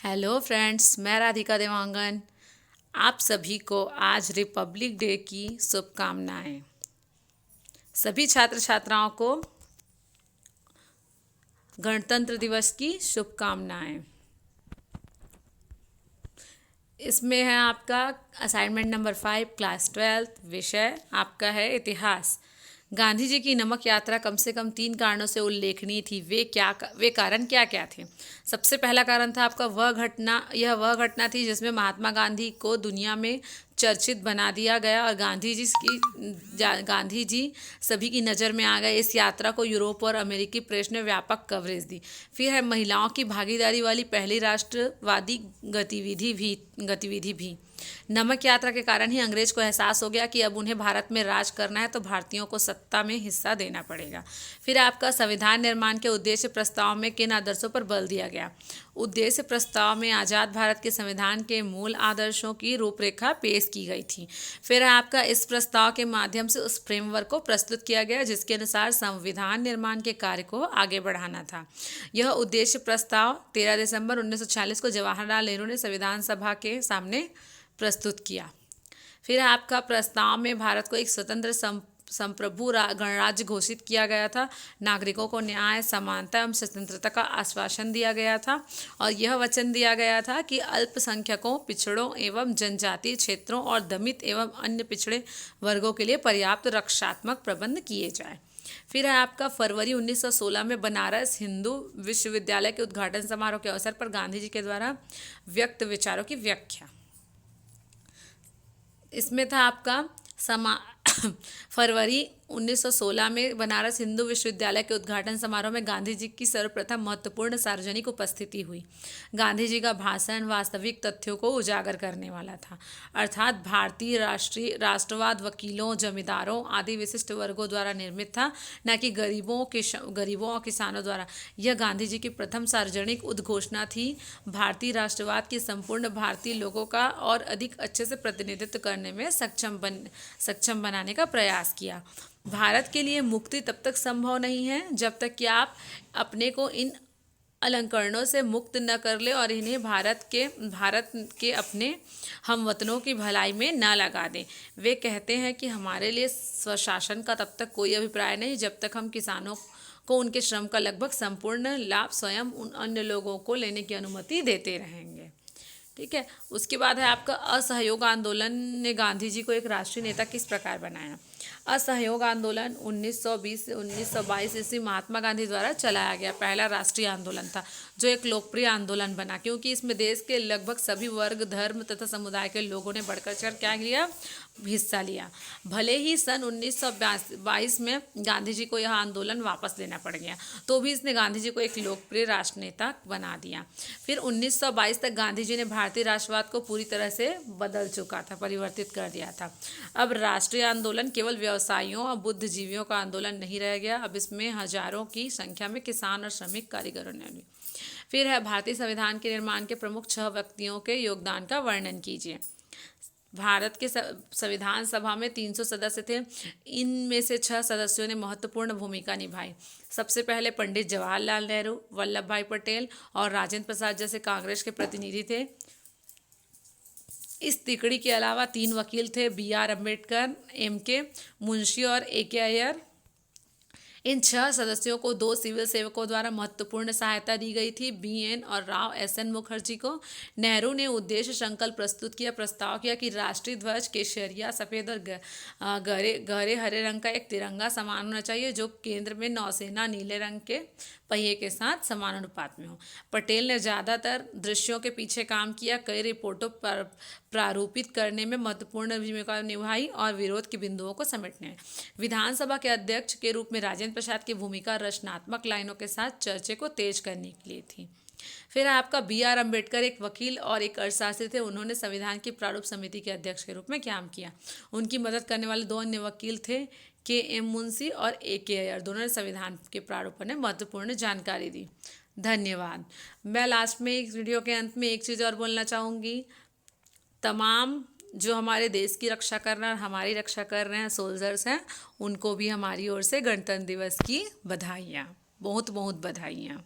Hello friends, मैं राधिका देवांगन। आप सभी को आज रिपब्लिक डे की शुभकामनाएं। सभी छात्र छात्राओं को गणतंत्र दिवस की शुभकामनाएं। इसमें है आपका असाइनमेंट नंबर 5 क्लास 12। विषय आपका है इतिहास। गांधी जी की नमक यात्रा कम से कम 3 कारणों से उल्लेखनीय थी। वे कारण क्या क्या थे? सबसे पहला कारण था आपका वह घटना थी जिसमें महात्मा गांधी को दुनिया में चर्चित बना दिया गया और गांधी जी सभी की नज़र में आ गए। इस यात्रा को यूरोप और अमेरिकी प्रेस ने व्यापक कवरेज दी। फिर है महिलाओं की भागीदारी वाली पहली राष्ट्रवादी गतिविधि भी। नमक यात्रा के कारण ही अंग्रेज को एहसास हो गया कि अब उन्हें भारत में राज करना है तो भारतीयों को सत्ता में हिस्सा देना पड़ेगा। फिर आपका संविधान निर्माण के उद्देश्य प्रस्ताव में किन आदर्शों पर बल दिया गया? उद्देश्य प्रस्ताव में आज़ाद भारत के संविधान के मूल आदर्शों की रूपरेखा पेश की गई थी। फिर आपका इस प्रस्ताव के माध्यम से उस फ्रेमवर्क को प्रस्तुत किया गया जिसके अनुसार संविधान निर्माण के कार्य को आगे बढ़ाना था। यह उद्देश्य प्रस्ताव 13 दिसंबर 1946 को जवाहरलाल नेहरू ने संविधान सभा के सामने प्रस्तुत किया। फिर आपका प्रस्ताव में भारत को एक स्वतंत्र संप्रभु गणराज्य घोषित किया गया था। नागरिकों को न्याय, समानता एवं स्वतंत्रता का आश्वासन दिया गया था और यह वचन दिया गया था कि अल्पसंख्यकों, पिछड़ों एवं जनजातीय क्षेत्रों और दलित एवं अन्य पिछड़े वर्गों के लिए पर्याप्त रक्षात्मक प्रबंध किए जाए। फिर है आपका फरवरी 1916 में बनारस हिंदू विश्वविद्यालय के उद्घाटन समारोह के अवसर पर गांधी जी के द्वारा व्यक्त विचारों की व्याख्या। इसमें था आपका फरवरी 1916 में बनारस हिंदू विश्वविद्यालय के उद्घाटन समारोह में गांधी जी की सर्वप्रथम महत्वपूर्ण सार्वजनिक उपस्थिति हुई। गांधी जी का भाषण वास्तविक तथ्यों को उजागर करने वाला था, अर्थात भारतीय राष्ट्रवाद वकीलों, जमींदारों आदि विशिष्ट वर्गों द्वारा निर्मित था, न कि गरीबों और किसानों द्वारा। यह गांधी जी की प्रथम सार्वजनिक उद्घोषणा थी। भारतीय राष्ट्रवाद की संपूर्ण भारतीय लोगों का और अधिक अच्छे से प्रतिनिधित्व करने में सक्षम बनाने का प्रयास किया। भारत के लिए मुक्ति तब तक संभव नहीं है जब तक कि आप अपने को इन अलंकरणों से मुक्त न कर ले और इन्हें भारत के अपने हमवतनों की भलाई में न लगा दें। वे कहते हैं कि हमारे लिए स्वशासन का तब तक कोई अभिप्राय नहीं जब तक हम किसानों को उनके श्रम का लगभग संपूर्ण लाभ स्वयं उन अन्य लोगों को लेने की अनुमति देते रहेंगे। ठीक है। उसके बाद है आपका असहयोग आंदोलन ने गांधी जी को एक राष्ट्रीय नेता किस प्रकार बनाया? असहयोग आंदोलन 1920 से 1922 ईस्वी महात्मा गांधी द्वारा चलाया गया पहला राष्ट्रीय आंदोलन था जो एक लोकप्रिय आंदोलन बना क्योंकि इसमें देश के लगभग सभी वर्ग, धर्म तथा समुदाय के लोगों ने बढ़कर चढ़ क्या लिया? हिस्सा लिया। भले ही सन 1922 में गांधी जी को यह आंदोलन वापस लेना पड़ गया तो भी इसने गांधी जी को एक लोकप्रिय राष्ट्रनेता बना दिया। फिर 1922 तक गांधी जी ने भारतीय राष्ट्रवाद को पूरी तरह से बदल चुका था, परिवर्तित कर दिया था। अब राष्ट्रीय आंदोलन केवल व्यवसायियों और बुद्धिजीवियों का आंदोलन नहीं रह गया, अब इसमें हजारों की संख्या में किसान और श्रमिक कारीगरों ने भी। फिर है भारतीय संविधान के निर्माण के प्रमुख 6 व्यक्तियों के योगदान का वर्णन कीजिए। भारत के संविधान सभा में 300 सदस्य थे। इनमें से 6 सदस्यों ने महत्वपूर्ण भूमिका निभाई। सबसे पहले पंडित जवाहरलाल नेहरू, वल्लभ भाई पटेल और राजेंद्र प्रसाद जैसे कांग्रेस के प्रतिनिधि थे। इस तिकड़ी के अलावा 3 वकील थे, बी.आर. अम्बेडकर, एम.के. मुंशी और ए.के. अय्यर। इन 6 सदस्यों को 2 सिविल सेवकों द्वारा महत्वपूर्ण सहायता दी गई थी, बी.एन. और राव एस.एन. मुखर्जी को। नेहरू ने उद्देश्य संकल्प प्रस्तुत किया, प्रस्ताव किया कि राष्ट्रीय ध्वज केसरिया, सफ़ेद और गहरे हरे रंग का एक तिरंगा समान होना चाहिए जो केंद्र में नौसेना नीले रंग के पहिए के साथ समान अनुपात में हो। पटेल ने ज़्यादातर दृश्यों के पीछे काम किया, कई रिपोर्टों पर प्रारूपित करने में महत्वपूर्ण भूमिका निभाई और विरोध के बिंदुओं को समेटने में। विधानसभा के अध्यक्ष के रूप में राजेंद्र प्रसाद की भूमिका रचनात्मक लाइनों के साथ चर्चे को तेज करने के लिए थी। फिर आपका बी.आर. अम्बेडकर एक वकील और एक अर्थशास्त्री थे। उन्होंने संविधान की प्रारूप समिति के अध्यक्ष के रूप में काम किया। उनकी मदद करने वाले 2 अन्य वकील थे, के.एम. मुंशी और ए.के. अय्यर। दोनों ने संविधान के प्रारूप में महत्वपूर्ण जानकारी दी। धन्यवाद। मैं लास्ट में इस वीडियो के अंत में एक चीज़ और बोलना चाहूँगी। तमाम जो हमारे देश की रक्षा कर रहे हैं, हमारी रक्षा कर रहे हैं सोल्जर्स हैं, उनको भी हमारी ओर से गणतंत्र दिवस की बधाइयाँ, बहुत बहुत बधाइयाँ।